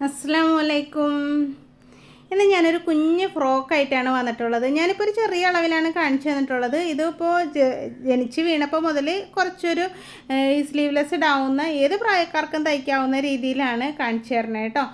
അസ്സലാമു അലൈക്കും. ഇന്ന് ഞാനൊരു കുഞ്ഞ് ഫ്രോക്കായിട്ടാണ് വന്നിട്ടുള്ളത്. ഞാനിപ്പോൾ ഒരു ചെറിയ അളവിലാണ് കാണിച്ചു തന്നിട്ടുള്ളത്. ഇതിപ്പോൾ ജനിച്ച് വീണപ്പോൾ മുതൽ കുറച്ചൊരു സ്ലീവ്ലെസ് ഇടാവുന്ന ഏത് പ്രായക്കാർക്കും തയ്ക്കാവുന്ന രീതിയിലാണ് കാണിച്ചു തരണേ കേട്ടോ.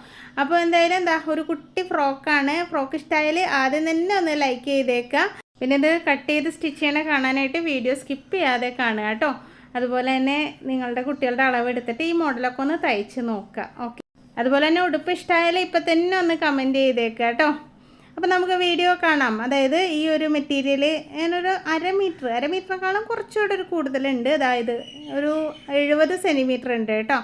അപ്പോൾ എന്തായാലും ഒരു കുട്ടി ഫ്രോക്കാണ്. ഫ്രോക്ക് ഇഷ്ടമായാൽ ആദ്യം തന്നെ ഒന്ന് ലൈക്ക് ചെയ്തേക്കുക. പിന്നെ ഇത് കട്ട് ചെയ്ത് സ്റ്റിച്ച് ചെയ്യണ കാണാനായിട്ട് വീഡിയോ സ്കിപ്പ് ചെയ്യാതെ കാണുക കേട്ടോ. അതുപോലെ തന്നെ നിങ്ങളുടെ കുട്ടികളുടെ അളവെടുത്തിട്ട് ഈ മോഡലൊക്കെ ഒന്ന് തയ്ച്ച് നോക്കുക. ഓക്കെ. അതുപോലെ തന്നെ ഉടുപ്പ് ഇഷ്ടമായാലും ഇപ്പം തന്നെ ഒന്ന് കമൻറ്റ് ചെയ്തേക്കുക കേട്ടോ. അപ്പോൾ നമുക്ക് വീഡിയോ കാണാം. അതായത് ഈ ഒരു മെറ്റീരിയൽ ഞാനൊരു അരമീറ്ററിനെക്കാളും കുറച്ചുകൂടെ ഒരു കൂടുതലുണ്ട്. അതായത് ഒരു 70 സെൻറ്റിമീറ്റർ ഉണ്ട് കേട്ടോ.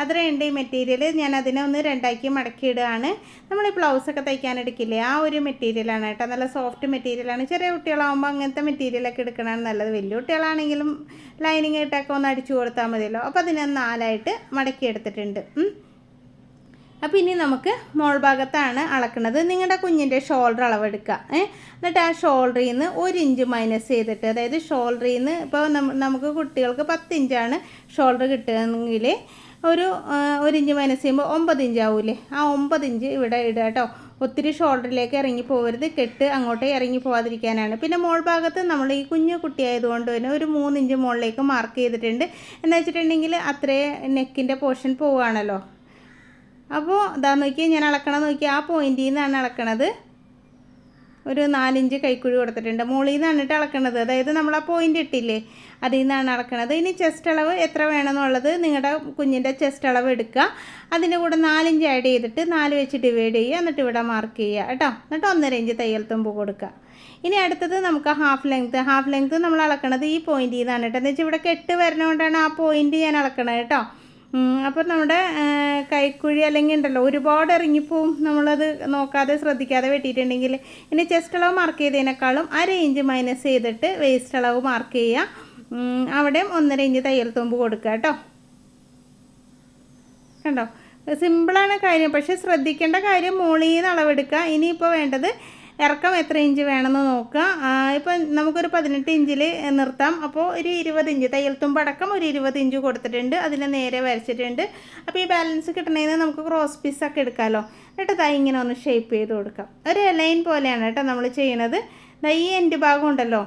അത്രയുണ്ട് ഈ മെറ്റീരിയൽ. ഞാൻ അതിനെ ഒന്ന് രണ്ടാക്കി മടക്കിയിടുകയാണ്. നമ്മൾ ഈ ബ്ലൗസൊക്കെ തയ്ക്കാൻ എടുക്കില്ലേ, ആ ഒരു മെറ്റീരിയലാണ് കേട്ടോ. നല്ല സോഫ്റ്റ് മെറ്റീരിയലാണ്. ചെറിയ കുട്ടികളാകുമ്പോൾ അങ്ങനത്തെ മെറ്റീരിയലൊക്കെ എടുക്കണതാണ് നല്ലത്. വലിയ കുട്ടികളാണെങ്കിലും ലൈനിങ് ഇട്ടൊക്കെ ഒന്ന് അടിച്ചു കൊടുത്താൽ മതിയല്ലോ. അപ്പോൾ അതിനെ 4ആയിട്ട് മടക്കി എടുത്തിട്ടുണ്ട്. അപ്പോൾ ഇനി നമുക്ക് മോൾ ഭാഗത്താണ് അളക്കുന്നത്. നിങ്ങളുടെ കുഞ്ഞിൻ്റെ ഷോൾഡർ അളവെടുക്കുക. എന്നിട്ട് ആ ഷോൾഡറിൽ നിന്ന് 1 ഇഞ്ച് മൈനസ് ചെയ്തിട്ട്, അതായത് ഷോൾഡറിൽ നിന്ന് ഇപ്പോൾ നമുക്ക് കുട്ടികൾക്ക് 10 ഇഞ്ചാണ് ഷോൾഡർ കിട്ടുകയെങ്കിൽ ഒരു 1 ഇഞ്ച് മൈനസ് ചെയ്യുമ്പോൾ 9 ഇഞ്ച് ആവൂലേ. ആ 9 ഇഞ്ച് ഇവിടെ ഇടുക കേട്ടോ. ഒത്തിരി ഷോൾഡറിലേക്ക് ഇറങ്ങി പോകരുത്, കെട്ട് അങ്ങോട്ടേ ഇറങ്ങി പോകാതിരിക്കാനാണ്. പിന്നെ മോൾ ഭാഗത്ത് നമ്മൾ ഈ കുഞ്ഞു കുട്ടിയായതുകൊണ്ട് തന്നെ ഒരു 3 ഇഞ്ച് മുകളിലേക്ക് മാർക്ക് ചെയ്തിട്ടുണ്ട്. എന്ന് വെച്ചിട്ടുണ്ടെങ്കിൽ അത്രേ നെക്കിൻ്റെ പോർഷൻ പോവുകയാണല്ലോ. അപ്പോൾ ഇതാ നോക്കി, ഞാൻ അളക്കണം നോക്കി, ആ പോയിൻറ്റിൽ നിന്നാണ് അളക്കണത്. ഒരു 4 ഇഞ്ച് കൈക്കുഴി കൊടുത്തിട്ടുണ്ട്. മുകളിൽ നിന്നാണ് ഇട്ട് അളക്കണത്. അതായത് നമ്മൾ ആ പോയിൻ്റ് ഇട്ടില്ലേ, അതിൽ നിന്നാണ് അളക്കണത്. ഇനി ചെസ്റ്റ് അളവ് എത്ര വേണമെന്നുള്ളത് നിങ്ങളുടെ കുഞ്ഞിൻ്റെ ചെസ്റ്റ് അളവ് എടുക്കുക. അതിൻ്റെ കൂടെ 4 ഇഞ്ച് ആഡ് ചെയ്തിട്ട് 4 വെച്ച് ഡിവൈഡ് ചെയ്യുക. എന്നിട്ട് ഇവിടെ മാർക്ക് ചെയ്യുക കേട്ടോ. എന്നിട്ട് 1.5 ഇഞ്ച് തയ്യൽ തുമ്പ് കൊടുക്കുക. ഇനി അടുത്തത് നമുക്ക് ഹാഫ് ലെങ്ത്ത് നമ്മൾ അളക്കണത് ഈ പോയിൻറ്റിൽ നിന്നാണ് കേട്ടോ. എന്ന് വെച്ചാൽ ഇവിടെ കെട്ട് വരുന്നതുകൊണ്ടാണ് ആ പോയിൻറ്റ് ഞാൻ അളക്കണത് കേട്ടോ. അപ്പോൾ നമ്മുടെ കൈക്കുഴി അല്ലെങ്കിൽ ഉണ്ടല്ലോ ഒരുപാട് ഇറങ്ങിപ്പോവും, നമ്മളത് നോക്കാതെ ശ്രദ്ധിക്കാതെ വെട്ടിയിട്ടുണ്ടെങ്കിൽ. ഇനി ചെസ്റ്റ് അളവ് മാർക്ക് ചെയ്തതിനേക്കാളും 1/2 ഇഞ്ച് മൈനസ് ചെയ്തിട്ട് വേസ്റ്റ് അളവ് മാർക്ക് ചെയ്യുക. അവിടെയും 1.5 ഇഞ്ച് തയ്യൽ തുമ്പ് കൊടുക്കുക കേട്ടോ. കണ്ടോ, സിമ്പിളാണ് കാര്യം. പക്ഷേ ശ്രദ്ധിക്കേണ്ട കാര്യം മുകളിൽ നിന്ന് അളവെടുക്കുക. ഇനിയിപ്പോൾ വേണ്ടത് ഇറക്കം എത്ര ഇഞ്ച് വേണമെന്ന് നോക്കുക. ഇപ്പം നമുക്കൊരു 18 ഇഞ്ചിൽ നിർത്താം. അപ്പോൾ ഒരു 20 ഇഞ്ച് തയ്യൽ തുമ്പടക്കം ഒരു 20 ഇഞ്ച് കൊടുത്തിട്ടുണ്ട്. അതിനെ നേരെ വരച്ചിട്ടുണ്ട്. അപ്പോൾ ഈ ബാലൻസ് കിട്ടണതിന് നമുക്ക് ക്രോസ് പീസൊക്കെ എടുക്കാമല്ലോ. എന്നിട്ട് ഇങ്ങനെ ഒന്ന് ഷേപ്പ് ചെയ്ത് കൊടുക്കാം. ഒരു ലൈൻ പോലെയാണ് കേട്ടോ നമ്മൾ ചെയ്യണത്. ഈ എൻഡ് ഭാഗം ഉണ്ടല്ലോ,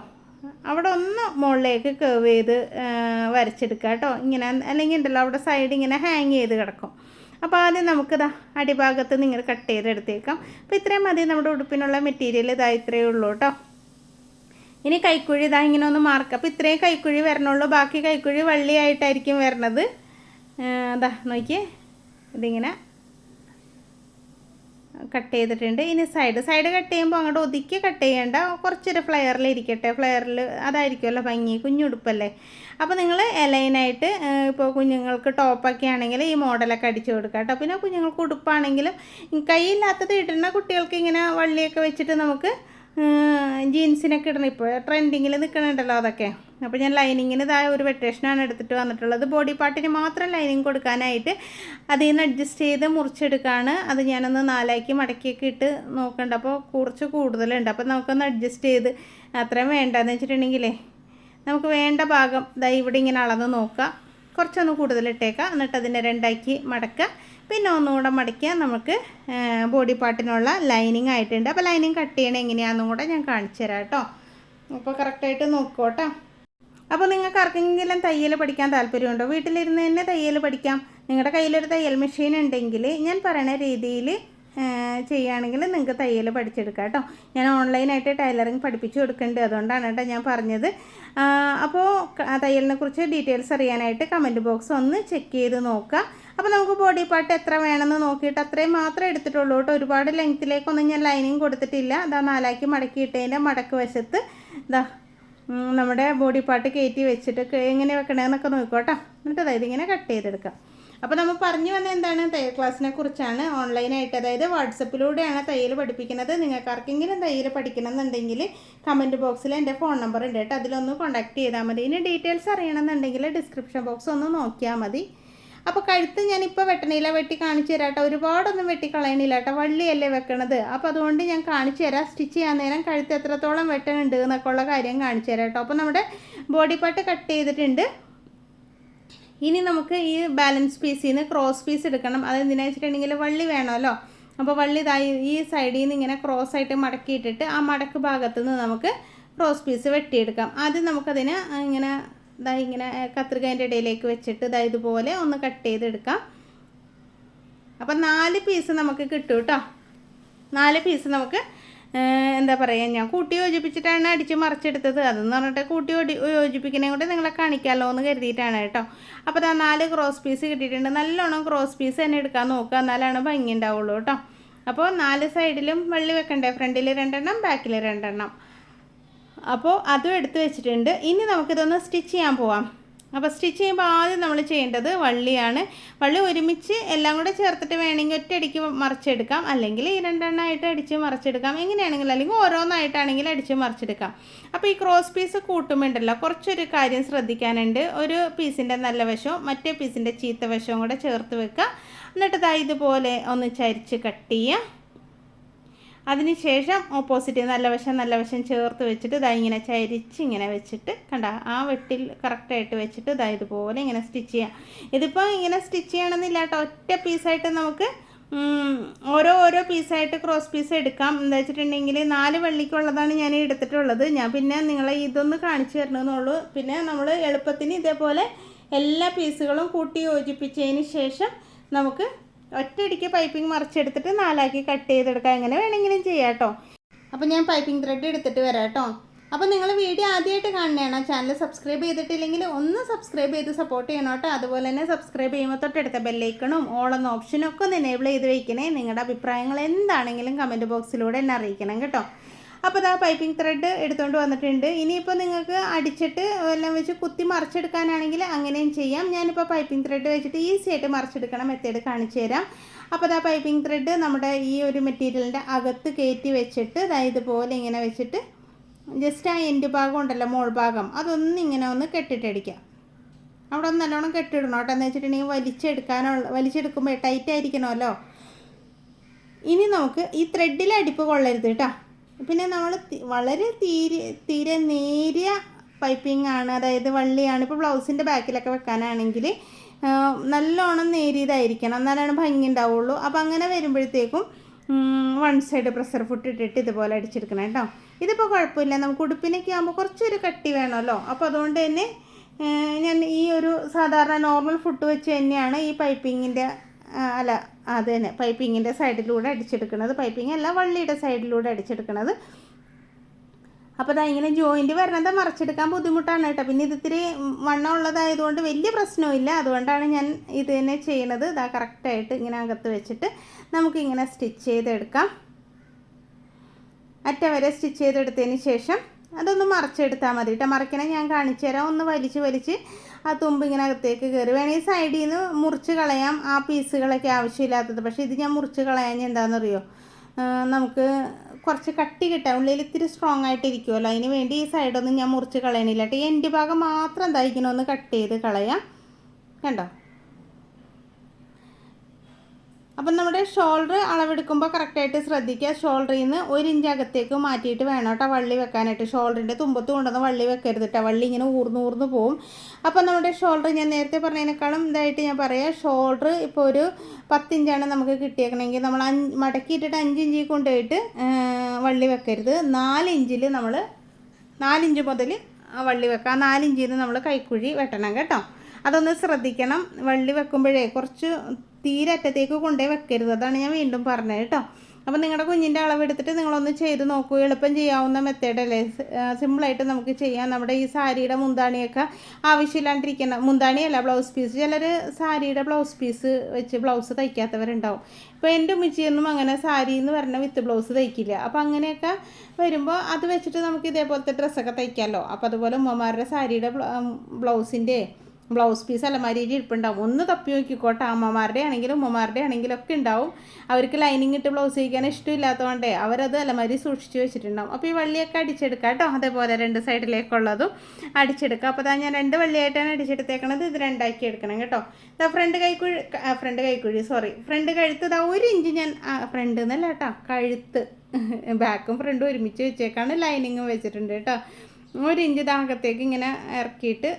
അവിടെ ഒന്ന് മുകളിലേക്ക് കർവ് ചെയ്ത് വരച്ചെടുക്കുക കേട്ടോ. ഇങ്ങനെ അല്ലെങ്കിൽ ഉണ്ടല്ലോ അവിടെ സൈഡ് ഇങ്ങനെ ഹാങ് ചെയ്ത് കിടക്കും. അപ്പോൾ ആദ്യം നമുക്കിതാ അടിഭാഗത്ത് നിങ്ങൾ കട്ട് ചെയ്തെടുത്തേക്കാം. അപ്പോൾ ഇത്രയും മതി നമ്മുടെ ഉടുപ്പിനുള്ള മെറ്റീരിയൽ. ഇത്രയേ ഉള്ളൂ കേട്ടോ. ഇനി കൈക്കുഴി ഇങ്ങനെ ഒന്ന് മാർക്ക്. അപ്പോൾ ഇത്രയും കൈക്കുഴി വരണുള്ളൂ. ബാക്കി കൈക്കുഴി വള്ളിയായിട്ടായിരിക്കും വരണത്. നോക്കിയേ, ഇതിങ്ങനെ കട്ട് ചെയ്തിട്ടുണ്ട്. ഇനി സൈഡ് കട്ട് ചെയ്യുമ്പോൾ അങ്ങോട്ട് ഒതുക്കി കട്ട് ചെയ്യേണ്ട, കുറച്ചൊരു ഫ്ലെയറിൽ ഇരിക്കട്ടെ. ഫ്ലെയറിൽ അതായിരിക്കുമല്ലോ ഭംഗി, കുഞ്ഞുടുപ്പല്ലേ. അപ്പോൾ നിങ്ങൾ എലൈനായിട്ട് ഇപ്പോൾ കുഞ്ഞുങ്ങൾക്ക് ടോപ്പൊക്കെ ആണെങ്കിൽ ഈ മോഡലൊക്കെ അടിച്ചു കൊടുക്കുക കേട്ടോ. പിന്നെ കുഞ്ഞുങ്ങൾക്ക് ഉടുപ്പാണെങ്കിലും കൈയില്ലാത്തത് ഇടുന്ന കുട്ടികൾക്ക് ഇങ്ങനെ വള്ളിയൊക്കെ വെച്ചിട്ട് നമുക്ക് ജീൻസിനൊക്കെ ഇടണം. ഇപ്പോൾ ട്രെൻഡിങ്ങിൽ നിൽക്കണുണ്ടല്ലോ അതൊക്കെ. അപ്പോൾ ഞാൻ ലൈനിങ്ങിന് ഒരു വെട്ടേഷനാണ് എടുത്തിട്ട് വന്നിട്ടുള്ളത്. ബോഡി പാർട്ടിന് മാത്രം ലൈനിങ് കൊടുക്കാനായിട്ട് അതിൽ നിന്ന് അഡ്ജസ്റ്റ് ചെയ്ത് മുറിച്ചെടുക്കുകയാണ്. അത് ഞാനൊന്ന് 4ആക്കി മടക്കിയൊക്കെ ഇട്ട് നോക്കണ്ട. അപ്പോൾ കുറച്ച് കൂടുതലുണ്ട്. അപ്പോൾ നമുക്കൊന്ന് അഡ്ജസ്റ്റ് ചെയ്ത് അത്രയും വേണ്ടതെന്ന് വെച്ചിട്ടുണ്ടെങ്കിലേ നമുക്ക് വേണ്ട ഭാഗം ഇവിടെ ഇങ്ങനെ അളന്ന് നോക്കുക. കുറച്ചൊന്ന് കൂടുതലിട്ടേക്കാം. എന്നിട്ട് അതിനെ 2ആക്കി മടക്കുക. പിന്നെ ഒന്നുകൂടെ മടക്കിയാൽ നമുക്ക് ബോഡി പാർട്ടിനുള്ള ലൈനിങ് ആയിട്ടുണ്ട്. അപ്പോൾ ലൈനിങ് കട്ട് ചെയ്യണം എങ്ങനെയാണെന്നും കൂടെ ഞാൻ കാണിച്ചു തരാം കേട്ടോ. അപ്പോൾ കറക്റ്റായിട്ട് നോക്കോട്ടോ. അപ്പോൾ നിങ്ങൾക്ക് ആർക്കെങ്കിലും തയ്യൽ പഠിക്കാൻ താല്പര്യമുണ്ടോ? വീട്ടിലിരുന്ന് തന്നെ തയ്യൽ പഠിക്കാം. നിങ്ങളുടെ കയ്യിലൊരു തയ്യൽ മെഷീൻ ഉണ്ടെങ്കിൽ ഞാൻ പറയുന്ന രീതിയിൽ ചെയ്യുകയാണെങ്കിൽ നിങ്ങൾക്ക് തയ്യൽ പഠിച്ചെടുക്കാം കേട്ടോ. ഞാൻ ഓൺലൈനായിട്ട് ടൈലറിങ് പഠിപ്പിച്ചു കൊടുക്കുന്നുണ്ട്. അതുകൊണ്ടാണ് കേട്ടോ ഞാൻ പറഞ്ഞത്. അപ്പോൾ തയ്യലിനെ കുറിച്ച് ഡീറ്റെയിൽസ് അറിയാനായിട്ട് കമൻറ്റ് ബോക്സ് ഒന്ന് ചെക്ക് ചെയ്ത് നോക്കുക. അപ്പോൾ നമുക്ക് ബോഡി പാർട്ട് എത്ര വേണമെന്ന് നോക്കിയിട്ട് അത്രയും മാത്രമേ എടുത്തിട്ടുള്ളൂ കേട്ടോ. ഒരുപാട് ലെങ്ത്തിലേക്കൊന്നും ഞാൻ ലൈനിങ് കൊടുത്തിട്ടില്ല. 4ആക്കി മടക്കിയിട്ടതിൻ്റെ മടക്ക് വശത്ത് നമ്മുടെ ബോഡി പാർട്ട് കയറ്റി വെച്ചിട്ട് എങ്ങനെ വെക്കണമെന്നൊക്കെ നോക്കോട്ടോ. എന്നിട്ട് ഇതിങ്ങനെ കട്ട് ചെയ്തെടുക്കാം. അപ്പോൾ നമ്മൾ പറഞ്ഞു വന്ന എന്താണ്, തയ്യൽ ക്ലാസ്സിനെ കുറിച്ചാണ്. ഓൺലൈനായിട്ട്, അതായത് വാട്സപ്പിലൂടെയാണ് തയ്യൽ പഠിപ്പിക്കുന്നത്. നിങ്ങൾക്ക് ആർക്കെങ്കിലും തയ്യൽ പഠിക്കണമെന്നുണ്ടെങ്കിൽ കമൻറ്റ് ബോക്സിൽ എൻ്റെ ഫോൺ നമ്പർ ഉണ്ട് കേട്ടോ. അതിലൊന്ന് കോൺടാക്ട് ചെയ്താൽ മതി. ഇനി ഡീറ്റെയിൽസ് അറിയണമെന്നുണ്ടെങ്കിൽ ഡിസ്ക്രിപ്ഷൻ ബോക്സ് ഒന്ന് നോക്കിയാൽ മതി. അപ്പോൾ കഴുത്ത് ഞാനിപ്പോൾ വെട്ടണില്ല, വെട്ടി കാണിച്ചു തരാം കേട്ടോ. ഒരുപാടൊന്നും വെട്ടിക്കളയണില്ല കേട്ടോ, വള്ളിയല്ലേ വെക്കണത്. അപ്പോൾ അതുകൊണ്ട് ഞാൻ കാണിച്ചു തരാം. സ്റ്റിച്ച് ചെയ്യാൻ നേരം കഴുത്ത് എത്രത്തോളം വെട്ടണുണ്ട് എന്നൊക്കെ ഉള്ള കാര്യം കാണിച്ചു തരാം കേട്ടോ. അപ്പോൾ നമ്മുടെ ബോഡി പാർട്ട് കട്ട് ചെയ്തിട്ടുണ്ട്. ഇനി നമുക്ക് ഈ ബാലൻസ് പീസിൽ നിന്ന് ക്രോസ് പീസ് എടുക്കണം. അതെന്തിനാ വെച്ചിട്ടുണ്ടെങ്കിൽ വള്ളി വേണമല്ലോ. അപ്പോൾ വള്ളി ഇതായി ഈ സൈഡിൽ നിന്ന് ഇങ്ങനെ ക്രോസ് ആയിട്ട് മടക്കിയിട്ടിട്ട് ആ മടക്ക് ഭാഗത്ത് നിന്ന് നമുക്ക് ക്രോസ് പീസ് വെട്ടിയെടുക്കാം. ആദ്യം നമുക്കതിന് ഇങ്ങനെ കത്രികേൻ്റെ ഇടയിലേക്ക് വെച്ചിട്ട് ഇതുപോലെ ഒന്ന് കട്ട് ചെയ്തെടുക്കാം. അപ്പം 4 പീസ് നമുക്ക് കിട്ടും കേട്ടോ. 4 പീസ് നമുക്ക് എന്താ പറയുക, ഞാൻ കൂട്ടി യോജിപ്പിച്ചിട്ടാണ് അടിച്ച് മറിച്ചെടുത്തത്. അതെന്ന് പറഞ്ഞിട്ട് കൂട്ടി യോജിപ്പിക്കണേ കൊണ്ട് നിങ്ങളെ കാണിക്കാമല്ലോ എന്ന് കരുതിയിട്ടാണ് കേട്ടോ. അപ്പോൾ 4 ക്രോസ് പീസ് കിട്ടിയിട്ടുണ്ട്. നല്ലോണം ക്രോസ് പീസ് തന്നെ എടുക്കാൻ നോക്കുക, എന്നാലാണ് ഭംഗി ഉണ്ടാവുള്ളൂ കേട്ടോ. അപ്പോൾ 4 സൈഡിലും വള്ളി വെക്കണ്ടേ, ഫ്രണ്ടിൽ 2 എണ്ണം ബാക്കിൽ 2 എണ്ണം. അപ്പോൾ അതും എടുത്ത് വെച്ചിട്ടുണ്ട്. ഇനി നമുക്കിതൊന്ന് സ്റ്റിച്ച് ചെയ്യാൻ പോവാം. അപ്പോൾ സ്റ്റിച്ച് ചെയ്യുമ്പോൾ ആദ്യം നമ്മൾ ചെയ്യേണ്ടത് വള്ളിയാണ്. വള്ളി ഒരുമിച്ച് എല്ലാം കൂടെ ചേർത്തിട്ട് വേണമെങ്കിൽ ഒറ്റയടിക്ക് മറിച്ചെടുക്കാം, അല്ലെങ്കിൽ ഈ 2 എണ്ണമായിട്ട് അടിച്ച് മറിച്ചെടുക്കാം, എങ്ങനെയാണെങ്കിലും, അല്ലെങ്കിൽ ഓരോന്നായിട്ടാണെങ്കിൽ അടിച്ച് മറിച്ചെടുക്കാം. അപ്പോൾ ഈ ക്രോസ് പീസ് കൂട്ടുമ്പോണ്ടല്ലോ കുറച്ചൊരു കാര്യം ശ്രദ്ധിക്കാനുണ്ട്. ഒരു പീസിൻ്റെ നല്ല വശവും മറ്റേ പീസിൻ്റെ ചീത്ത വശവും കൂടെ ചേർത്ത് വെക്കുക. എന്നിട്ട് ഇതുപോലെ ഒന്ന് ചരിച്ച് കട്ട് ചെയ്യുക. അതിനുശേഷം ഓപ്പോസിറ്റ് നല്ല വശം ചേർത്ത് വെച്ചിട്ട് ഇങ്ങനെ ചരിച്ച് ഇങ്ങനെ വെച്ചിട്ട് കണ്ട ആ വെട്ടിൽ കറക്റ്റായിട്ട് വെച്ചിട്ട് ഇതുപോലെ ഇങ്ങനെ സ്റ്റിച്ച് ചെയ്യാം. ഇതിപ്പോൾ ഇങ്ങനെ സ്റ്റിച്ച് ചെയ്യണമെന്നില്ല കേട്ടോ, ഒറ്റ പീസായിട്ട് നമുക്ക് ഓരോ പീസായിട്ട് ക്രോസ് പീസ് എടുക്കാം. എന്താ വെച്ചിട്ടുണ്ടെങ്കിൽ 4 വള്ളിക്കുള്ളതാണ് ഞാൻ എടുത്തിട്ടുള്ളത്. ഞാൻ പിന്നെ നിങ്ങളെ ഇതൊന്ന് കാണിച്ചു തരണമെന്നുള്ളൂ. പിന്നെ നമ്മൾ എളുപ്പത്തിന് ഇതേപോലെ എല്ലാ പീസുകളും കൂട്ടി യോജിപ്പിച്ചതിന് ശേഷം നമുക്ക് ഒറ്റയടിക്ക് പൈപ്പിംഗ് മറിച്ചെടുത്തിട്ട് 4ആക്കി കട്ട് ചെയ്തെടുക്കാം. എങ്ങനെ വേണമെങ്കിലും ചെയ്യാം കേട്ടോ. അപ്പോൾ ഞാൻ പൈപ്പിംഗ് ത്രെഡ് എടുത്തിട്ട് വരാം കേട്ടോ. അപ്പോൾ നിങ്ങൾ വീഡിയോ ആദ്യമായിട്ട് കാണണേണോ, ചാനൽ സബ്സ്ക്രൈബ് ചെയ്തിട്ടില്ലെങ്കിൽ ഒന്ന് സബ്സ്ക്രൈബ് ചെയ്ത് സപ്പോർട്ട് ചെയ്യണം കേട്ടോ. അതുപോലെ തന്നെ സബ്സ്ക്രൈബ് ചെയ്യുമ്പോൾ തൊട്ടടുത്ത ബെല്ലൈക്കണും ഓളെന്ന ഓപ്ഷനും ഒക്കെ ഒന്ന് എനേബിൾ ചെയ്ത് വയ്ക്കണേ. നിങ്ങളുടെ അഭിപ്രായങ്ങൾ എന്താണെങ്കിലും കമൻറ്റ് ബോക്സിലൂടെ എന്നെ അറിയിക്കണം കേട്ടോ. അപ്പോൾ പൈപ്പിംഗ് ത്രെഡ് എടുത്തുകൊണ്ട് വന്നിട്ടുണ്ട്. ഇനിയിപ്പോൾ നിങ്ങൾക്ക് അടിച്ചിട്ട് എല്ലാം വെച്ച് കുത്തി മറിച്ചെടുക്കാനാണെങ്കിൽ അങ്ങനെയും ചെയ്യാം. ഞാനിപ്പോൾ പൈപ്പിംഗ് ത്രെഡ് വെച്ചിട്ട് ഈസി ആയിട്ട് മറിച്ചെടുക്കണം മെത്തേഡ് കാണിച്ചു തരാം. അപ്പോൾ പൈപ്പിംഗ് ത്രെഡ് നമ്മുടെ ഈ ഒരു മെറ്റീരിയലിൻ്റെ അകത്ത് കയറ്റി വെച്ചിട്ട് ഇതുപോലെ ഇങ്ങനെ വെച്ചിട്ട് ജസ്റ്റ് ആ എൻഡ് ഭാഗം ഉണ്ടല്ലോ, മോൾ ഭാഗം, അതൊന്നിങ്ങനെ ഒന്ന് കെട്ടിട്ടടിക്കാം. അവിടെ ഒന്ന് നല്ലോണം കെട്ടിടണം കേട്ടോ. എന്ന് വെച്ചിട്ടുണ്ടെങ്കിൽ വലിച്ചെടുക്കുമ്പോൾ ടൈറ്റ് ആയിരിക്കണമല്ലോ. ഇനി നമുക്ക് ഈ ത്രെഡിൽ അടിപ്പ് കൊള്ളരുത് കേട്ടോ. പിന്നെ നമ്മൾ വളരെ തീരെ നേരിയ പൈപ്പിംഗ് ആണ്, അതായത് വള്ളിയാണ്. ഇപ്പോൾ ബ്ലൗസിൻ്റെ ബാക്കിലൊക്കെ വെക്കാനാണെങ്കിൽ നല്ലോണം നേരിയതായിരിക്കണം, എന്നാലാണ് ഭംഗി ഉണ്ടാവുള്ളൂ. അപ്പോൾ അങ്ങനെ വരുമ്പോഴത്തേക്കും 1 സൈഡ് പ്രഷർ ഫുട്ട് ഇട്ടിട്ട് ഇതുപോലെ അടിച്ചെടുക്കണം കേട്ടോ. ഇതിപ്പോൾ കുഴപ്പമില്ല, നമുക്ക് ഉടുപ്പിനൊക്കെ ആകുമ്പോൾ കുറച്ചൊരു കട്ടി വേണമല്ലോ. അപ്പോൾ അതുകൊണ്ട് തന്നെ ഞാൻ ഈ ഒരു സാധാരണ നോർമൽ ഫുട്ട് വെച്ച് തന്നെയാണ് ഈ പൈപ്പിങ്ങിൻ്റെ അത് തന്നെ പൈപ്പിങ്ങിൻ്റെ സൈഡിലൂടെ അടിച്ചെടുക്കുന്നത്. പൈപ്പിംഗ് അല്ല, വള്ളിയുടെ സൈഡിലൂടെ അടിച്ചെടുക്കുന്നത്. അപ്പോൾ ഇങ്ങനെ ജോയിൻറ്റ് വരണത് മറിച്ചെടുക്കാൻ ബുദ്ധിമുട്ടാണ് കേട്ടോ. പിന്നെ ഇതിത്തിരി വണ്ണം ഉള്ളതായതുകൊണ്ട് വലിയ പ്രശ്നമില്ല. അതുകൊണ്ടാണ് ഞാൻ ഇത് തന്നെ ചെയ്യണത്. കറക്റ്റായിട്ട് ഇങ്ങനെ അകത്ത് വെച്ചിട്ട് നമുക്കിങ്ങനെ സ്റ്റിച്ച് ചെയ്തെടുക്കാം. അറ്റ വരെ സ്റ്റിച്ച് ചെയ്തെടുത്തതിന് ശേഷം അതൊന്ന് മറിച്ചെടുത്താൽ മതി കേട്ടോ. മറിക്കണേ ഞാൻ കാണിച്ചു തരാം. ഒന്ന് വലിച്ച് ആ തുമ്പ് ഇങ്ങനെ അകത്തേക്ക് കയറി വേണമെങ്കിൽ സൈഡിൽ നിന്ന് മുറിച്ച് കളയാം ആ പീസുകളൊക്കെ ആവശ്യമില്ലാത്തത്. പക്ഷേ ഇത് ഞാൻ മുറിച്ച് കളയാൻ എന്താണെന്നറിയോ, നമുക്ക് കുറച്ച് കട്ടി കിട്ടാം, ഉള്ളിൽ ഇത്തിരി സ്ട്രോങ് ആയിട്ടിരിക്കുമല്ലോ. അതിന് വേണ്ടി ഈ സൈഡൊന്നും ഞാൻ മുറിച്ച് കളയണില്ല കേട്ടോ. ഈ എൻ്റെ ഭാഗം മാത്രം ഇങ്ങനെ ഒന്ന് കട്ട് ചെയ്ത് കളയാം. കണ്ടോ. അപ്പം നമ്മുടെ ഷോൾഡർ അളവെടുക്കുമ്പോൾ കറക്റ്റായിട്ട് ശ്രദ്ധിക്കുക. ഷോൾഡറിൽ നിന്ന് 1 ഇഞ്ച് അകത്തേക്ക് മാറ്റിയിട്ട് വേണം കേട്ടോ വള്ളി വെക്കാനായിട്ട്. ഷോൾഡറിൻ്റെ തുമ്പത്ത് കൊണ്ടുവന്ന് വള്ളി വെക്കരുത് കേട്ടോ, വള്ളി ഇങ്ങനെ ഊർന്ന് പോവും. അപ്പം നമ്മുടെ ഷോൾഡർ ഞാൻ നേരത്തെ പറഞ്ഞതിനേക്കാളും ഇതായിട്ട് ഞാൻ പറയാം. ഷോൾഡർ ഇപ്പോൾ ഒരു 10 ഇഞ്ചാണ് നമുക്ക് കിട്ടിയേക്കണമെങ്കിൽ നമ്മൾ മടക്കിയിട്ടിട്ട് 5 ഇഞ്ചിൽ കൊണ്ടുപോയിട്ട് വള്ളി വെക്കരുത്. 4 ഇഞ്ചിൽ നമ്മൾ 4 ഇഞ്ച് മുതൽ വള്ളി വെക്കാം. 4 ഇഞ്ചിൽ നിന്ന് നമ്മൾ കൈക്കുഴി വെട്ടണം കേട്ടോ. അതൊന്ന് ശ്രദ്ധിക്കണം. വള്ളി വെക്കുമ്പോഴേ കുറച്ച് തീരെ അറ്റത്തേക്ക് കൊണ്ടേ വെക്കരുത്. അതാണ് ഞാൻ വീണ്ടും പറഞ്ഞത് കേട്ടോ. അപ്പോൾ നിങ്ങളുടെ കുഞ്ഞിൻ്റെ അളവെടുത്തിട്ട് നിങ്ങളൊന്ന് ചെയ്ത് നോക്കൂ. എളുപ്പം ചെയ്യാവുന്ന മെത്തേഡല്ലേ, സിമ്പിളായിട്ട് നമുക്ക് ചെയ്യാം. നമ്മുടെ ഈ സാരിയുടെ മുന്താണിയൊക്കെ ആവശ്യമില്ലാണ്ടിരിക്കണം. മുന്താണിയല്ല, ബ്ലൗസ് പീസ്. ചിലർ സാരിയുടെ ബ്ലൗസ് പീസ് വെച്ച് ബ്ലൗസ് തയ്ക്കാത്തവരുണ്ടാവും. ഇപ്പോൾ എൻ്റെ ഉമ്മച്ചിയൊന്നും അങ്ങനെ സാരി എന്ന് പറഞ്ഞ വിത്ത് ബ്ലൗസ് തയ്ക്കില്ല. അപ്പോൾ അങ്ങനെയൊക്കെ വരുമ്പോൾ അത് വെച്ചിട്ട് നമുക്ക് ഇതേപോലത്തെ ഡ്രസ്സൊക്കെ തയ്ക്കാമല്ലോ. അപ്പോൾ അതുപോലെ ഉമ്മമാരുടെ സാരിയുടെ ബ്ലൗസിൻ്റെ ബ്ലൗസ് പീസ് അലമാരിയിൽ ഇരിപ്പുണ്ടാവും. ഒന്ന് തപ്പി നോക്കിക്കോട്ടെ. അമ്മമാരുടെ ആണെങ്കിലും ഉമ്മമാരുടെ ആണെങ്കിലും ഒക്കെ ഉണ്ടാവും. അവർക്ക് ലൈനിങ് ഇട്ട് ബ്ലൗസ് തയ്ക്കാൻ ഇഷ്ടമില്ലാത്തതുകൊണ്ടേ അവരത് അലമാരി സൂക്ഷിച്ച് വെച്ചിട്ടുണ്ടാവും. അപ്പോൾ ഈ വള്ളിയൊക്കെ അടിച്ചെടുക്കാം കേട്ടോ. അതേപോലെ 2 സൈഡിലേക്കുള്ളതും അടിച്ചെടുക്കുക. അപ്പോൾ ഞാൻ 2 വള്ളിയായിട്ടാണ് അടിച്ചെടുത്തേക്കണത്. ഇത് 2 ആക്കി എടുക്കണം കേട്ടോ. ഫ്രണ്ട് കഴുത്ത് 1 ഇഞ്ച് ഞാൻ ഫ്രണ്ട് എന്നല്ല കേട്ടോ, കഴുത്ത് ബാക്കും ഫ്രണ്ടും ഒരുമിച്ച് വെച്ചേക്കാണ്. ലൈനിങ്ങും വെച്ചിട്ടുണ്ട് കേട്ടോ. 1 ഇഞ്ച് ദാഹത്തേക്ക് ഇങ്ങനെ ഇറക്കിയിട്ട്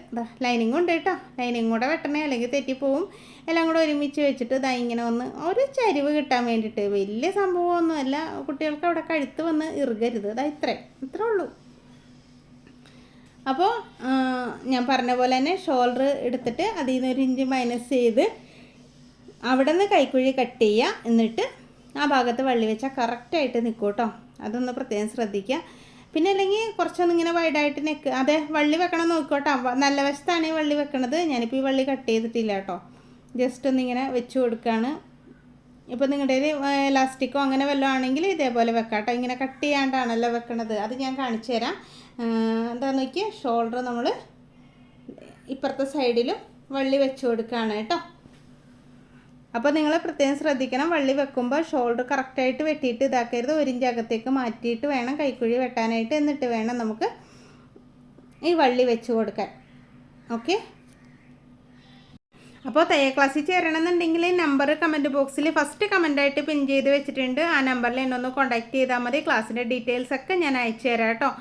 ലൈനിങ് ഉണ്ട് കേട്ടോ, ലൈനിങ് കൂടെ വെട്ടണേ അല്ലെങ്കിൽ തെറ്റിപ്പോവും. എല്ലാം കൂടെ ഒരുമിച്ച് വെച്ചിട്ട് ഇങ്ങനെ ഒന്ന് ഒരു ചരിവ് കിട്ടാൻ വേണ്ടിയിട്ട്, വലിയ സംഭവമൊന്നുമല്ല, കുട്ടികൾക്ക് അവിടെ കഴുത്ത് വന്ന് ഇറുകരുത്. ഇത്രേ ഉള്ളൂ. അപ്പോൾ ഞാൻ പറഞ്ഞ പോലെ തന്നെ ഷോൾഡർ എടുത്തിട്ട് അതിൽ നിന്ന് 1 ഇഞ്ച് മൈനസ് ചെയ്ത് അവിടെ നിന്ന് കൈക്കുഴി കട്ട് ചെയ്യുക. എന്നിട്ട് ആ ഭാഗത്ത് വള്ളി വെച്ചാൽ കറക്റ്റായിട്ട് നിൽക്കും കേട്ടോ. അതൊന്ന് പ്രത്യേകം ശ്രദ്ധിക്കുക. പിന്നെ അല്ലെങ്കിൽ കുറച്ചൊന്നും ഇങ്ങനെ വൈഡായിട്ട് നെക്ക്, അതെ വള്ളി വെക്കണം നോക്കിക്കോട്ടോ. നല്ല വശത്താണ് ഈ വള്ളി വെക്കണത്. ഞാനിപ്പോൾ ഈ വള്ളി കട്ട് ചെയ്തിട്ടില്ല കേട്ടോ, ജസ്റ്റ് ഒന്നിങ്ങനെ വെച്ച് കൊടുക്കുകയാണ്. ഇപ്പോൾ നിങ്ങളുടെ എലാസ്റ്റിക്കോ അങ്ങനെ വല്ലതും ആണെങ്കിൽ ഇതേപോലെ വെക്കാം കേട്ടോ. ഇങ്ങനെ കട്ട് ചെയ്യാണ്ടാണല്ലോ വെക്കണത്, അത് ഞാൻ കാണിച്ചു തരാം. എന്താണെന്ന് നോക്കിയാൽ ഷോൾഡർ നമ്മൾ ഇപ്പുറത്തെ സൈഡിലും വള്ളി വെച്ച് കൊടുക്കുകയാണ് കേട്ടോ. അപ്പോൾ നിങ്ങൾ പ്രത്യേകം ശ്രദ്ധിക്കണം, വള്ളി വെക്കുമ്പോൾ ഷോൾഡർ കറക്റ്റായിട്ട് വെട്ടിയിട്ട് ഇതാക്കരുത്. 1 ഇഞ്ച് അകത്തേക്ക് മാറ്റിയിട്ട് വേണം കൈക്കുഴി വെട്ടാനായിട്ട്. എന്നിട്ട് വേണം നമുക്ക് ഈ വള്ളി വെച്ച് കൊടുക്കാൻ. ഓക്കെ. അപ്പോൾ തയ്യൽ ക്ലാസ്സിൽ ചേരണമെന്നുണ്ടെങ്കിൽ നമ്പർ കമൻറ്റ് ബോക്സിൽ ഫസ്റ്റ് കമൻറ്റായിട്ട് പിൻ ചെയ്ത് വെച്ചിട്ടുണ്ട്. ആ നമ്പറിൽ എന്നെ ഒന്ന് കോൺടാക്റ്റ് ചെയ്താൽ മതി. ക്ലാസ്സിൻ്റെ ഡീറ്റെയിൽസ് ഒക്കെ ഞാൻ അയച്ചു തരാം കേട്ടോ.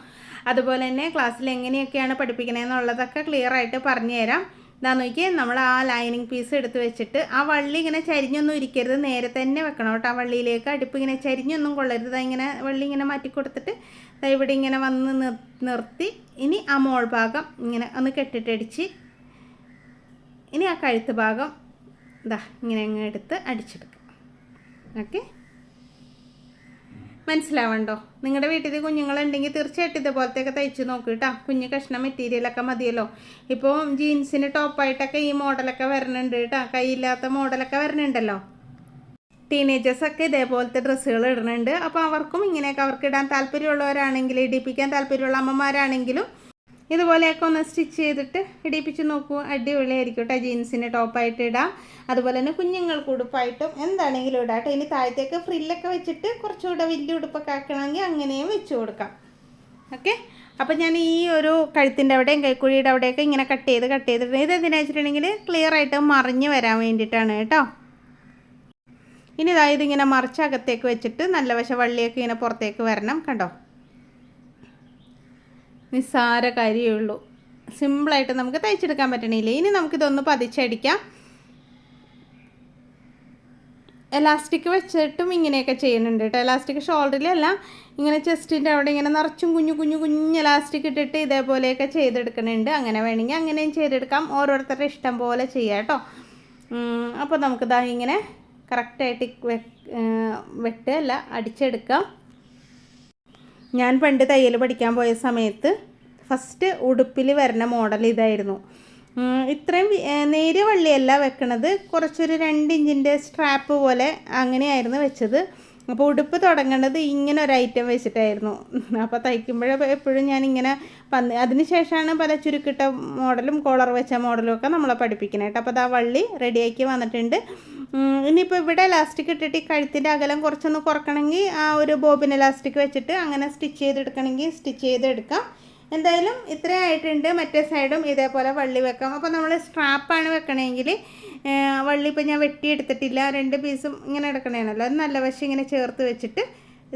അതുപോലെ തന്നെ ക്ലാസ്സിൽ എങ്ങനെയൊക്കെയാണ് പഠിപ്പിക്കണതെന്നുള്ളതൊക്കെ ക്ലിയർ ആയിട്ട് പറഞ്ഞു തരാം. ഇതാ നോക്കിയേ, നമ്മൾ ആ ലൈനിങ് പീസ് എടുത്ത് വെച്ചിട്ട് ആ വള്ളി ഇങ്ങനെ ചരിഞ്ഞൊന്നും ഇരിക്കരുത്, നേരെ തന്നെ വെക്കണം കേട്ടോ. ആ വള്ളിയിലേക്ക് അടുപ്പ് ഇങ്ങനെ ചരിഞ്ഞൊന്നും കൊള്ളരുത്. ഇങ്ങനെ വള്ളി ഇങ്ങനെ മാറ്റി കൊടുത്തിട്ട് ഇവിടെ ഇങ്ങനെ വന്ന് നിർത്തി ഇനി ആ മോൾ ഭാഗം ഇങ്ങനെ ഒന്ന് കെട്ടിട്ടടിച്ച് ഇനി ആ കഴുത്ത് ഭാഗം ഇങ്ങനെ അങ്ങ് എടുത്ത് അടിച്ചെടുക്കുക. ഓക്കെ, മനസ്സിലാവണ്ടോ? നിങ്ങളുടെ വീട്ടിൽ കുഞ്ഞുങ്ങളുണ്ടെങ്കിൽ തീർച്ചയായിട്ടും ഇതുപോലത്തെയൊക്കെ തയ്ച്ച് നോക്കൂ കേട്ടോ. കുഞ്ഞ് കഷ്ണം മെറ്റീരിയലൊക്കെ മതിയല്ലോ. ഇപ്പോൾ ജീൻസിന് ടോപ്പായിട്ടൊക്കെ ഈ മോഡലൊക്കെ വരണുണ്ട് കേട്ടോ, കൈയില്ലാത്ത മോഡലൊക്കെ വരണുണ്ടല്ലോ. ടീനേജേഴ്സൊക്കെ ഇതേപോലത്തെ ഡ്രസ്സുകൾ ഇടുന്നുണ്ട്. അപ്പോൾ അവർക്കും ഇങ്ങനെയൊക്കെ അവർക്ക് ഇടാൻ താല്പര്യമുള്ളവരാണെങ്കിൽ, ഇടിപ്പിക്കാൻ താല്പര്യമുള്ള അമ്മമാരാണെങ്കിലും ഇതുപോലെയൊക്കെ ഒന്ന് സ്റ്റിച്ച് ചെയ്തിട്ട് ഇടിപ്പിച്ച് നോക്കൂ. അടിപൊളിയായിരിക്കും കേട്ടോ. ജീൻസിന് ടോപ്പായിട്ട് ഇടാം, അതുപോലെ തന്നെ കുഞ്ഞുങ്ങൾക്ക് ഉടുപ്പായിട്ടും എന്താണെങ്കിലും ഇടാം കേട്ടോ. ഇനി താഴത്തേക്ക് ഫ്രില്ലൊക്കെ വെച്ചിട്ട് കുറച്ചുകൂടെ വലിയ ഉടുപ്പൊക്കെ ആക്കണമെങ്കിൽ അങ്ങനെയും വെച്ച് കൊടുക്കാം. ഓക്കെ. അപ്പോൾ ഞാൻ ഈ ഒരു കഴുത്തിൻ്റെ അവിടെയും കൈക്കുഴിയുടെ അവിടെയൊക്കെ ഇങ്ങനെ കട്ട് ചെയ്തിട്ട് ഇത് എന്തിനാ വെച്ചിട്ടുണ്ടെങ്കിൽ ക്ലിയർ ആയിട്ട് മറിഞ്ഞ് വരാൻ വേണ്ടിയിട്ടാണ് കേട്ടോ. ഇനി ഇതായത് ഇങ്ങനെ മറിച്ചകത്തേക്ക് വെച്ചിട്ട് നല്ല വശ വള്ളിയൊക്കെ ഇങ്ങനെ പുറത്തേക്ക് വരണം. കണ്ടോ, നിസ്സാര കാര്യമേ ഉള്ളൂ. സിമ്പിളായിട്ട് നമുക്ക് തയ്ച്ചെടുക്കാൻ പറ്റണില്ലേ. ഇനി നമുക്കിതൊന്ന് പതിച്ചടിക്കാം. എലാസ്റ്റിക് വെച്ചിട്ടും ഇങ്ങനെയൊക്കെ ചെയ്യുന്നുണ്ട് കേട്ടോ. എലാസ്റ്റിക് ഷോൾഡറിലല്ല, ഇങ്ങനെ ചെസ്റ്റിൻ്റെ അവിടെ ഇങ്ങനെ നിറച്ചും കുഞ്ഞു എലാസ്റ്റിക് ഇട്ടിട്ട് ഇതേപോലെയൊക്കെ ചെയ്തെടുക്കുന്നുണ്ട്. അങ്ങനെ വേണമെങ്കിൽ അങ്ങനെയും ചെയ്തെടുക്കാം. ഓരോരുത്തരുടെ ഇഷ്ടം പോലെ ചെയ്യാം കേട്ടോ. അപ്പോൾ നമുക്കിതാ ഇങ്ങനെ കറക്റ്റായിട്ട് വെട്ടല്ല അടിച്ചെടുക്കാം. ഞാൻ പണ്ട് തയ്യൽ പഠിക്കാൻ പോയ സമയത്ത് ഫസ്റ്റ് ഉടുപ്പിൽ വരുന്ന മോഡൽ ഇതായിരുന്നു. ഇത്രയും നേരിയ വള്ളിയല്ല വെക്കണത്, കുറച്ചൊരു 2 ഇഞ്ചിൻ്റെ സ്ട്രാപ്പ് പോലെ അങ്ങനെയായിരുന്നു വെച്ചത്. അപ്പോൾ ഉടുപ്പ് തുടങ്ങേണ്ടത് ഇങ്ങനെ ഒരു ഐറ്റം വെച്ചിട്ടായിരുന്നു. അപ്പോൾ എപ്പോഴും ഞാനിങ്ങനെ അതിന് ശേഷമാണ് പല ചുരുക്കിട്ട മോഡലും കോളർ വെച്ച മോഡലും ഒക്കെ നമ്മളെ പഠിപ്പിക്കുന്നത് കേട്ടോ. അപ്പോൾ ആ വള്ളി റെഡിയാക്കി വന്നിട്ടുണ്ട്. ഇനിയിപ്പോൾ ഇവിടെ എലാസ്റ്റിക് ഇട്ടിട്ട് ഈ കഴുത്തിൻ്റെ അകലം കുറച്ചൊന്ന് കുറക്കണമെങ്കിൽ ആ ഒരു ബോബിൻ എലാസ്റ്റിക് വെച്ചിട്ട് അങ്ങനെ സ്റ്റിച്ച് ചെയ്തെടുക്കണമെങ്കിൽ സ്റ്റിച്ച് ചെയ്തെടുക്കാം. എന്തായാലും ഇത്രയും ആയിട്ടുണ്ട്. മറ്റേ സൈഡും ഇതേപോലെ വള്ളി വെക്കാം. അപ്പോൾ നമ്മൾ സ്ട്രാപ്പാണ് വെക്കണമെങ്കിൽ വള്ളി ഇപ്പോൾ ഞാൻ വെട്ടിയെടുത്തിട്ടില്ല, 2 പീസും ഇങ്ങനെ എടുക്കണേണല്ലോ. അത് നല്ല വശം ഇങ്ങനെ ചേർത്ത് വെച്ചിട്ട്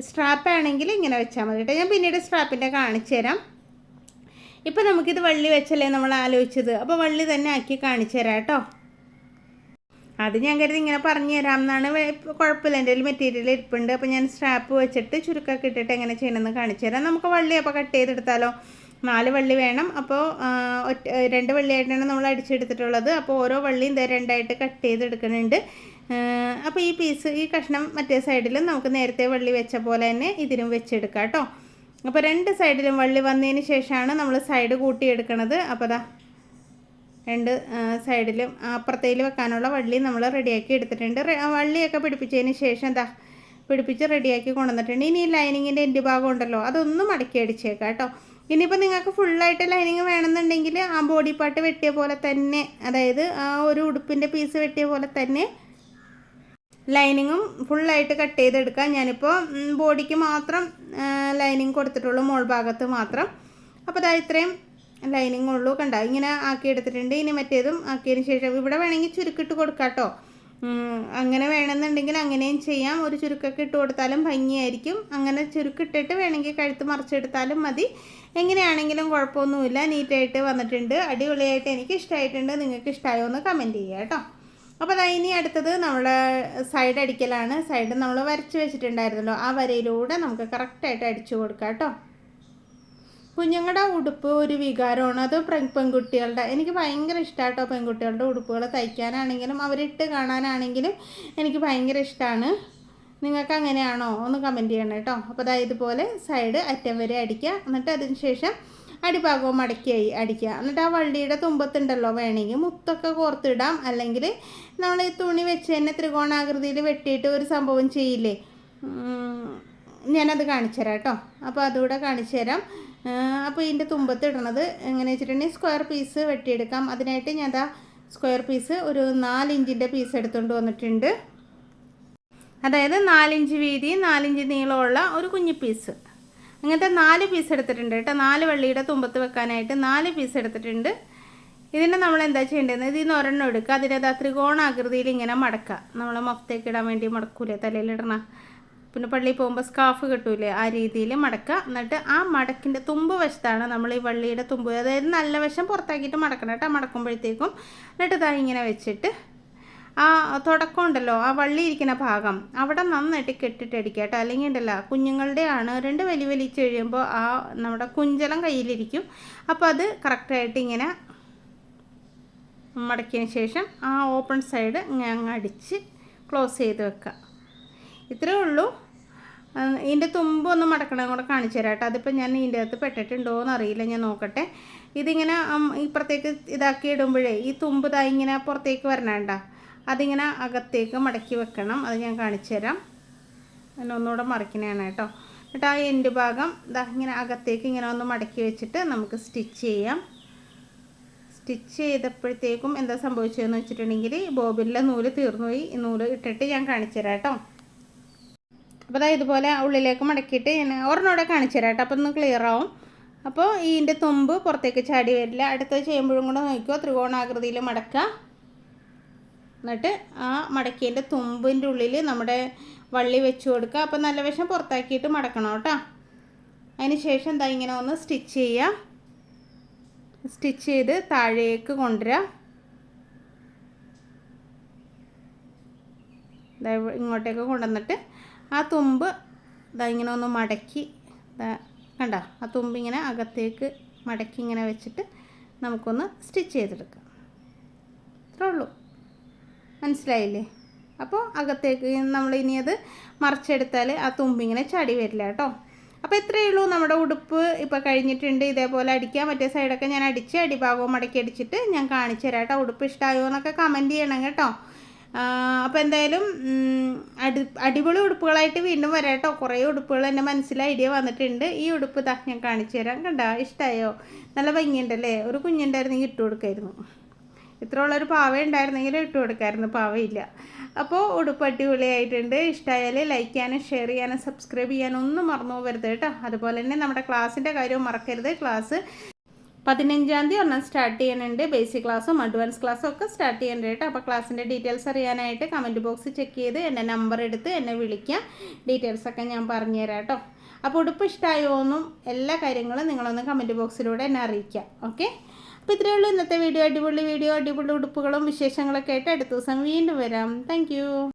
സ്ട്രാപ്പാണെങ്കിൽ ഇങ്ങനെ വെച്ചാൽ മതി കേട്ടോ. ഞാൻ പിന്നീട് സ്ട്രാപ്പിൻ്റെ കാണിച്ചു തരാം. ഇപ്പോൾ നമുക്കിത് വള്ളി വെച്ചല്ലേ നമ്മൾ ആലോചിച്ചത്, അപ്പോൾ വള്ളി തന്നെ ആക്കി കാണിച്ചു തരാം കേട്ടോ. അത് ഞാൻ കരുതി ഇങ്ങനെ പറഞ്ഞു തരാം എന്നാണ്. കുഴപ്പമില്ല, എൻ്റെ കയ്യിൽ മെറ്റീരിയൽ ഇരിപ്പുണ്ട്. അപ്പോൾ ഞാൻ സ്ട്രാപ്പ് വെച്ചിട്ട് ചുരുക്കൊക്കെ ഇട്ടിട്ട് എങ്ങനെ ചെയ്യണമെന്ന് കാണിച്ചു തരാം. നമുക്ക് വള്ളി അപ്പോൾ കട്ട് ചെയ്തെടുത്താലോ. 4 വള്ളി വേണം. അപ്പോൾ 2 വള്ളിയായിട്ടാണ് നമ്മൾ അടിച്ചെടുത്തിട്ടുള്ളത്. അപ്പോൾ ഓരോ വള്ളിയും 2ആയിട്ട് കട്ട് ചെയ്തെടുക്കുന്നുണ്ട്. അപ്പോൾ ഈ കഷ്ണം മറ്റേ സൈഡിലും നമുക്ക് നേരത്തെ വള്ളി വെച്ച പോലെ തന്നെ ഇതിനും വെച്ചെടുക്കാം കേട്ടോ. അപ്പോൾ 2 സൈഡിലും വള്ളി വന്നതിന് ശേഷമാണ് നമ്മൾ സൈഡ് കൂട്ടിയെടുക്കണത്. അപ്പോൾ 2 സൈഡിലും അപ്പുറത്തേൽ വെക്കാനുള്ള വള്ളി നമ്മൾ റെഡിയാക്കി എടുത്തിട്ടുണ്ട്. വള്ളിയൊക്കെ പിടിപ്പിച്ചതിന് ശേഷം പിടിപ്പിച്ച് റെഡിയാക്കി കൊണ്ടുവന്നിട്ടുണ്ട്. ഇനി ലൈനിങ്ങിൻ്റെ എൻ്റെ ഭാഗം ഉണ്ടല്ലോ, അതൊന്നും മടക്കി അടിച്ചേക്കാം കേട്ടോ. ഇനിയിപ്പോൾ നിങ്ങൾക്ക് ഫുള്ളായിട്ട് ലൈനിങ് വേണമെന്നുണ്ടെങ്കിൽ ആ ബോഡി പാർട്ട് വെട്ടിയ പോലെ തന്നെ, അതായത് ആ ഒരു ഉടുപ്പിൻ്റെ പീസ് വെട്ടിയ പോലെ തന്നെ ലൈനിങ്ങും ഫുള്ളായിട്ട് കട്ട് ചെയ്തെടുക്കാം. ഞാനിപ്പോൾ ബോഡിക്ക് മാത്രം ലൈനിങ് കൊടുത്തിട്ടുള്ളൂ, മോൾ ഭാഗത്ത് മാത്രം. അപ്പോൾ ഇത്രയും ലൈനിങ് ഉള്ളൂ. കണ്ടോ, ഇങ്ങനെ ആക്കിയെടുത്തിട്ടുണ്ട്. ഇനി മറ്റേതും ആക്കിയതിന് ശേഷം ഇവിടെ വേണമെങ്കിൽ ചുരുക്കിട്ട് കൊടുക്കാം കേട്ടോ. അങ്ങനെ വേണമെന്നുണ്ടെങ്കിൽ അങ്ങനെയും ചെയ്യാം. ഒരു ചുരുക്കൊക്കെ ഇട്ട് കൊടുത്താലും ഭംഗിയായിരിക്കും. അങ്ങനെ ചുരുക്കിട്ടിട്ട് വേണമെങ്കിൽ കഴുത്ത് മറിച്ചെടുത്താലും മതി. എങ്ങനെയാണെങ്കിലും കുഴപ്പമൊന്നുമില്ല. നീറ്റായിട്ട് വന്നിട്ടുണ്ട്, അടിപൊളിയായിട്ട് എനിക്ക് ഇഷ്ടമായിട്ടുണ്ട്. നിങ്ങൾക്ക് ഇഷ്ടമായോ എന്ന് കമൻറ്റ് ചെയ്യുക കേട്ടോ. അപ്പോൾ അതാ ഇനി അടുത്തത് നമ്മളെ സൈഡ് അടിക്കലാണ്. സൈഡ് നമ്മൾ വരച്ച് വെച്ചിട്ടുണ്ടായിരുന്നല്ലോ, ആ വരയിലൂടെ നമുക്ക് കറക്റ്റായിട്ട് അടിച്ചു കൊടുക്കാം കേട്ടോ. കുഞ്ഞുങ്ങളുടെ ഉടുപ്പ് ഒരു വികാരമാണ്. അത് പെൺകുട്ടികളുടെ എനിക്ക് ഭയങ്കര ഇഷ്ടമാണ് കേട്ടോ. പെൺകുട്ടികളുടെ ഉടുപ്പുകൾ തയ്ക്കാനാണെങ്കിലും അവരിട്ട് കാണാനാണെങ്കിലും എനിക്ക് ഭയങ്കര ഇഷ്ടമാണ്. നിങ്ങൾക്ക് അങ്ങനെയാണോ ഒന്ന് കമൻറ്റ് ചെയ്യണം കേട്ടോ. അപ്പോൾ അതായത് ഇതുപോലെ സൈഡ് അറ്റം വരെ അടിക്കുക. എന്നിട്ട് അതിന് ശേഷം അടിഭാഗവും മടക്കി അടിക്കുക. എന്നിട്ട് ആ വള്ളിയുടെ തുമ്പത്തുണ്ടല്ലോ, വേണമെങ്കിൽ മുത്തൊക്കെ കോർത്തിടാം. അല്ലെങ്കിൽ നമ്മൾ ഈ തുണി വെച്ച് തന്നെ ത്രികോണാകൃതിയിൽ വെട്ടിയിട്ട് ഒരു സംഭവം ചെയ്യില്ലേ, ഞാനത് കാണിച്ചു തരാം കേട്ടോ. അപ്പോൾ അതുകൂടെ കാണിച്ചു തരാം. അപ്പോൾ ഇതിൻ്റെ തുമ്പത്ത് ഇടണത് എങ്ങനെ വെച്ചിട്ടുണ്ടെങ്കിൽ സ്ക്വയർ പീസ് വെട്ടിയെടുക്കാം. അതിനായിട്ട് ഞാൻ സ്ക്വയർ പീസ് ഒരു 4 ഇഞ്ചിൻ്റെ പീസ് എടുത്തുകൊണ്ട് വന്നിട്ടുണ്ട്. അതായത് 4 ഇഞ്ച് വീതി 4 ഇഞ്ച് നീളമുള്ള ഒരു കുഞ്ഞു പീസ്. അങ്ങനത്തെ 4 പീസ് എടുത്തിട്ടുണ്ട് കേട്ടോ. 4 വള്ളിയുടെ തുമ്പത്ത് വെക്കാനായിട്ട് 4 പീസ് എടുത്തിട്ടുണ്ട്. ഇതിനെ നമ്മൾ എന്താ ചെയ്യേണ്ടതെന്ന്, ഇതിൽ നിന്ന് ഒരെണ്ണം എടുക്കുക. അതിൻ്റെ ത്രികോണാകൃതിയിൽ ഇങ്ങനെ മടക്കുക. നമ്മൾ മൊത്തത്തേക്ക് ഇടാൻ വേണ്ടി മടക്കൂലേ, തലയിലിടണ, പിന്നെ പള്ളിയിൽ പോകുമ്പോൾ സ്കാർഫ് കിട്ടൂലേ, ആ രീതിയിൽ മടക്കുക. എന്നിട്ട് ആ മടക്കിൻ്റെ തുമ്പ് വശത്താണ് നമ്മൾ ഈ വള്ളിയുടെ തുമ്പ്, അതായത് നല്ല വശം പുറത്താക്കിയിട്ട് മടക്കണം കേട്ടോ. മടക്കുമ്പോഴത്തേക്കും എന്നിട്ട് ഇതാ ഇങ്ങനെ വെച്ചിട്ട് ആ തുടക്കം ഉണ്ടല്ലോ, ആ വള്ളി ഇരിക്കുന്ന ഭാഗം അവിടെ നന്നായിട്ട് കെട്ടിട്ടടിക്കുക കേട്ടോ. അല്ലെങ്കിൽ ഉണ്ടല്ലോ കുഞ്ഞുങ്ങളുടെ ആണ് 2 വലിച്ച് കഴിയുമ്പോൾ ആ നമ്മുടെ കുഞ്ചലം കയ്യിലിരിക്കും. അപ്പോൾ അത് കറക്റ്റായിട്ട് ഇങ്ങനെ മടക്കിയതിന് ശേഷം ആ ഓപ്പൺ സൈഡ് അങ്ങ് അടിച്ച് ക്ലോസ് ചെയ്ത് വെക്കുക. ഇത്രയേ ഉള്ളൂ. ഇതിൻ്റെ തുമ്പ് ഒന്ന് മടക്കണം കൂടെ കാണിച്ചു തരാം കേട്ടോ. അതിപ്പോൾ ഞാൻ ഇതിൻ്റെ അകത്ത് പെട്ടിട്ടുണ്ടോ എന്നറിയില്ല, ഞാൻ നോക്കട്ടെ. ഇതിങ്ങനെ ഇപ്പുറത്തേക്ക് ഇതാക്കി ഇടുമ്പോഴേ ഈ തുമ്പ് ഇതാ ഇങ്ങനെ പുറത്തേക്ക് വരണേണ്ട, അതിങ്ങനെ അകത്തേക്ക് മടക്കി വെക്കണം. അത് ഞാൻ കാണിച്ചു തരാം. ഒന്നുകൂടെ മറിക്കണതാണ് കേട്ടോ. എന്നിട്ട് ആ എൻഡ് ഭാഗം ഇതാ ഇങ്ങനെ അകത്തേക്ക് ഇങ്ങനെ ഒന്ന് മടക്കി വെച്ചിട്ട് നമുക്ക് സ്റ്റിച്ച് ചെയ്യാം. സ്റ്റിച്ച് ചെയ്തപ്പോഴത്തേക്കും എന്താ സംഭവിച്ചതെന്ന് വെച്ചിട്ടുണ്ടെങ്കിൽ ബോബിനിലെ നൂല് തീർന്നുപോയി. ഈ നൂല് ഇട്ടിട്ട് ഞാൻ കാണിച്ചു തരാം കേട്ടോ. അപ്പോൾ അതായത് ഇതുപോലെ ഉള്ളിലേക്ക് മടക്കിയിട്ട് ഞാൻ ഒരെണ്ണോടെ കാണിച്ചു തരാം കേട്ടോ. അപ്പോൾ ഒന്ന് ക്ലിയർ ആവും. അപ്പോൾ ഇതിൻ്റെ തുമ്പ് പുറത്തേക്ക് ചാടി വരില്ല. അടുത്തത് ചെയ്യുമ്പോഴും കൂടെ നോക്കിയോ, ത്രികോണാകൃതിയിൽ മടക്കുക. എന്നിട്ട് ആ മടക്കിയതിൻ്റെ തുമ്പിൻ്റെ ഉള്ളിൽ നമ്മുടെ വള്ളി വെച്ച് കൊടുക്കുക. അപ്പോൾ നല്ല വശം പുറത്താക്കിയിട്ട് മടക്കണം കേട്ടോ. അതിന് ശേഷം എന്താ ഇങ്ങനെ ഒന്ന് സ്റ്റിച്ച് ചെയ്യുക. സ്റ്റിച്ച് ചെയ്ത് താഴേക്ക് കൊണ്ടുവരിക. ഇങ്ങോട്ടേക്ക് കൊണ്ടുവന്നിട്ട് ആ തുമ്പ് ഇതാ ഇങ്ങനെ ഒന്ന് മടക്കി, കണ്ട ആ തുമ്പ് ഇങ്ങനെ അകത്തേക്ക് മടക്കി ഇങ്ങനെ വെച്ചിട്ട് നമുക്കൊന്ന് സ്റ്റിച്ച് ചെയ്തെടുക്കാം. അത്രേ ഉള്ളൂ. മനസ്സിലായില്ലേ? അപ്പോൾ അകത്തേക്ക് നമ്മൾ ഇനി അത് മറിച്ചെടുത്താൽ ആ തുമ്പിങ്ങനെ ചാടി വരില്ല കേട്ടോ. അപ്പോൾ ഇത്രയേ ഉള്ളൂ. നമ്മുടെ ഉടുപ്പ് ഇപ്പോൾ കഴിഞ്ഞിട്ടുണ്ട്. ഇതേപോലെ അടിക്കാം. മറ്റേ സൈഡൊക്കെ ഞാൻ അടിച്ച് അടിഭാഗവും മടക്കി അടിച്ചിട്ട് ഞാൻ കാണിച്ചു തരാം കേട്ടോ. ഉടുപ്പ് ഇഷ്ടമായോ എന്നൊക്കെ കമൻറ്റ് ചെയ്യണം കേട്ടോ. അപ്പോൾ എന്തായാലും അടിപൊളി ഉടുപ്പുകളായിട്ട് വീണ്ടും വരാം കേട്ടോ. കുറേ ഉടുപ്പുകൾ എൻ്റെ മനസ്സിൽ ഐഡിയ വന്നിട്ടുണ്ട്. ഈ ഉടുപ്പ് ഇതാ ഞാൻ കാണിച്ചു തരാം. കണ്ടോ, ഇഷ്ടമായോ? നല്ല ഭംഗിയുണ്ടല്ലേ? ഒരു കുഞ്ഞുണ്ടായിരുന്നെങ്കിൽ ഇട്ട് കൊടുക്കായിരുന്നു. ഇത്ര ഉള്ളൊരു പാവ ഉണ്ടായിരുന്നെങ്കിൽ ഇട്ട് കൊടുക്കായിരുന്നു. പാവയില്ല. അപ്പോൾ ഉടുപ്പ് അടിപൊളിയായിട്ടുണ്ട്. ഇഷ്ടമായാൽ ലൈക്ക് ചെയ്യാനും ഷെയർ ചെയ്യാനും സബ്സ്ക്രൈബ് ചെയ്യാനും ഒന്നും മറന്നു പോകരുത് കേട്ടോ. അതുപോലെ തന്നെ നമ്മുടെ ക്ലാസ്സിൻ്റെ കാര്യവും മറക്കരുത്. ക്ലാസ് 15-ാം തീയതി ഒരെണ്ണം സ്റ്റാർട്ട് ചെയ്യാനുണ്ട്. ബേസിക് ക്ലാസ്സും അഡ്വാൻസ് ക്ലാസ്സും ഒക്കെ സ്റ്റാർട്ട് ചെയ്യാനുണ്ട് കേട്ടോ. അപ്പോൾ ക്ലാസ്സിൻ്റെ ഡീറ്റെയിൽസ് അറിയാനായിട്ട് കമൻറ്റ് ബോക്സ് ചെക്ക് ചെയ്ത് എൻ്റെ നമ്പർ എടുത്ത് എന്നെ വിളിക്കുക. ഡീറ്റെയിൽസൊക്കെ ഞാൻ പറഞ്ഞുതരാം കേട്ടോ. അപ്പോൾ ഉടുപ്പ് ഇഷ്ടമായോ എന്നും എല്ലാ കാര്യങ്ങളും നിങ്ങളൊന്ന് കമൻറ്റ് ബോക്സിലൂടെ എന്നെ അറിയിക്കാം. ഓക്കെ, അപ്പോൾ ഇത്രയേ ഉള്ളൂ ഇന്നത്തെ വീഡിയോ. അടിപൊളി വീഡിയോ, അടിപൊളി ഉടുപ്പുകളും വിശേഷങ്ങളൊക്കെ ആയിട്ട് അടുത്ത ദിവസം വീണ്ടും വരാം. താങ്ക്